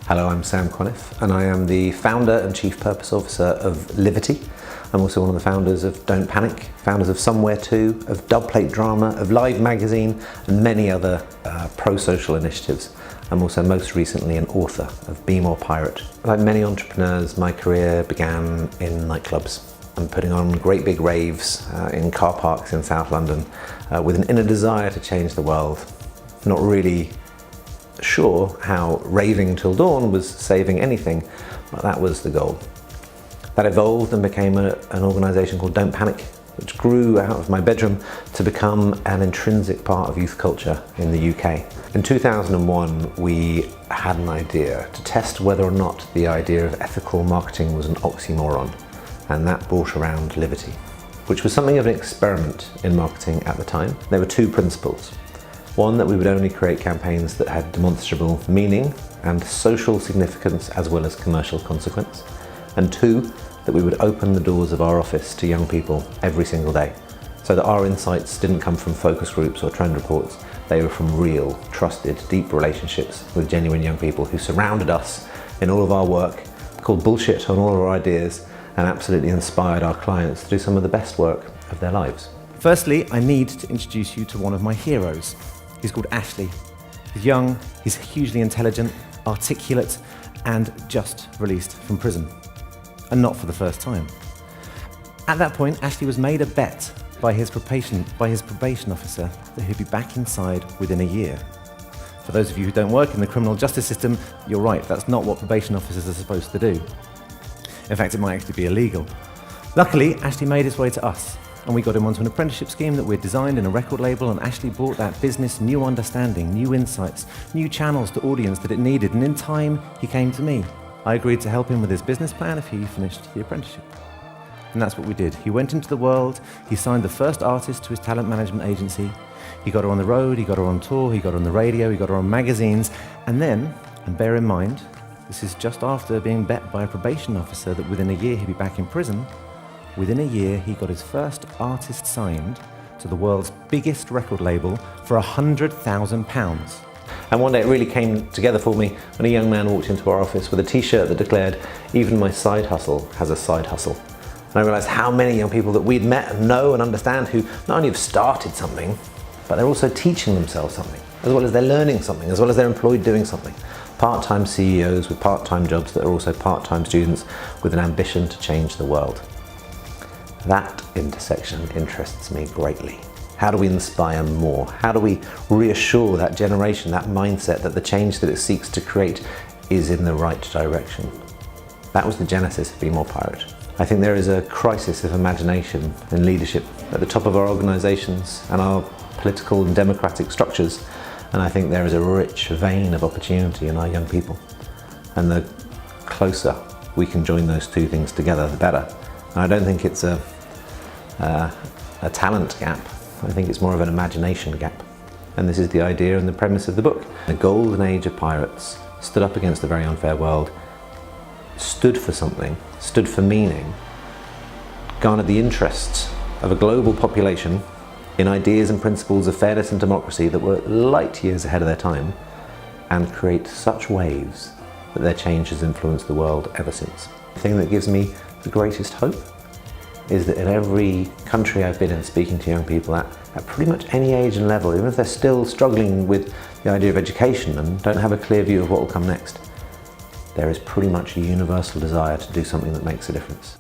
Hello, I'm Sam Conniff and I am the founder and chief purpose officer of Livity. I'm also one of the founders of Don't Panic, founders of Somewhere Too, of Dubplate Drama, of Live Magazine and many other pro-social initiatives. I'm also most recently an author of Be More Pirate. Like many entrepreneurs, my career began in nightclubs. I'm putting on great big raves in car parks in South London with an inner desire to change the world. Not really sure how raving till dawn was saving anything, but that was the goal. That evolved and became an organisation called Don't Panic, which grew out of my bedroom to become an intrinsic part of youth culture in the UK. In 2001, we had an idea to test whether or not the idea of ethical marketing was an oxymoron, and that brought around Livity, which was something of an experiment in marketing at the time. There were two principles. One, that we would only create campaigns that had demonstrable meaning and social significance as well as commercial consequence. And two, that we would open the doors of our office to young people every single day, so that our insights didn't come from focus groups or trend reports. They were from real, trusted, deep relationships with genuine young people who surrounded us in all of our work, called bullshit on all of our ideas, and absolutely inspired our clients to do some of the best work of their lives. Firstly, I need to introduce you to one of my heroes. He's called Ashley. He's young, he's hugely intelligent, articulate, and just released from prison. And not for the first time. At that point, Ashley was made a bet by his probation officer that he'd be back inside within a year. For those of you who don't work in the criminal justice system, you're right, that's not what probation officers are supposed to do. In fact, it might actually be illegal. Luckily, Ashley made his way to us, and we got him onto an apprenticeship scheme that we'd designed in a record label, and Ashley brought that business new understanding, new insights, new channels to audience that it needed, and in time, he came to me. I agreed to help him with his business plan if he finished the apprenticeship. And that's what we did. He went into the world, he signed the first artist to his talent management agency, he got her on the road, he got her on tour, he got her on the radio, he got her on magazines, and then, and bear in mind, this is just after being bet by a probation officer that within a year he'd be back in prison, within a year he got his first artist signed to the world's biggest record label for £100,000. And one day it really came together for me when a young man walked into our office with a t-shirt that declared, "Even my side hustle has a side hustle." And I realised how many young people that we'd met and know and understand who not only have started something, but they're also teaching themselves something, as well as they're learning something, as well as they're employed doing something. Part-time CEOs with part-time jobs that are also part-time students with an ambition to change the world. That intersection interests me greatly. How do we inspire more? How do we reassure that generation, that mindset, that the change that it seeks to create is in the right direction? That was the genesis of Be More Pirate. I think there is a crisis of imagination and leadership at the top of our organisations and our political and democratic structures, and I think there is a rich vein of opportunity in our young people. And the closer we can join those two things together, the better. And I don't think it's a talent gap. I think it's more of an imagination gap. And this is the idea and the premise of the book. The golden age of pirates stood up against a very unfair world, stood for something, stood for meaning, garnered the interests of a global population in ideas and principles of fairness and democracy that were light years ahead of their time, and create such waves that their change has influenced the world ever since. The thing that gives me the greatest hope is that in every country I've been in speaking to young people at pretty much any age and level, even if they're still struggling with the idea of education and don't have a clear view of what will come next, there is pretty much a universal desire to do something that makes a difference.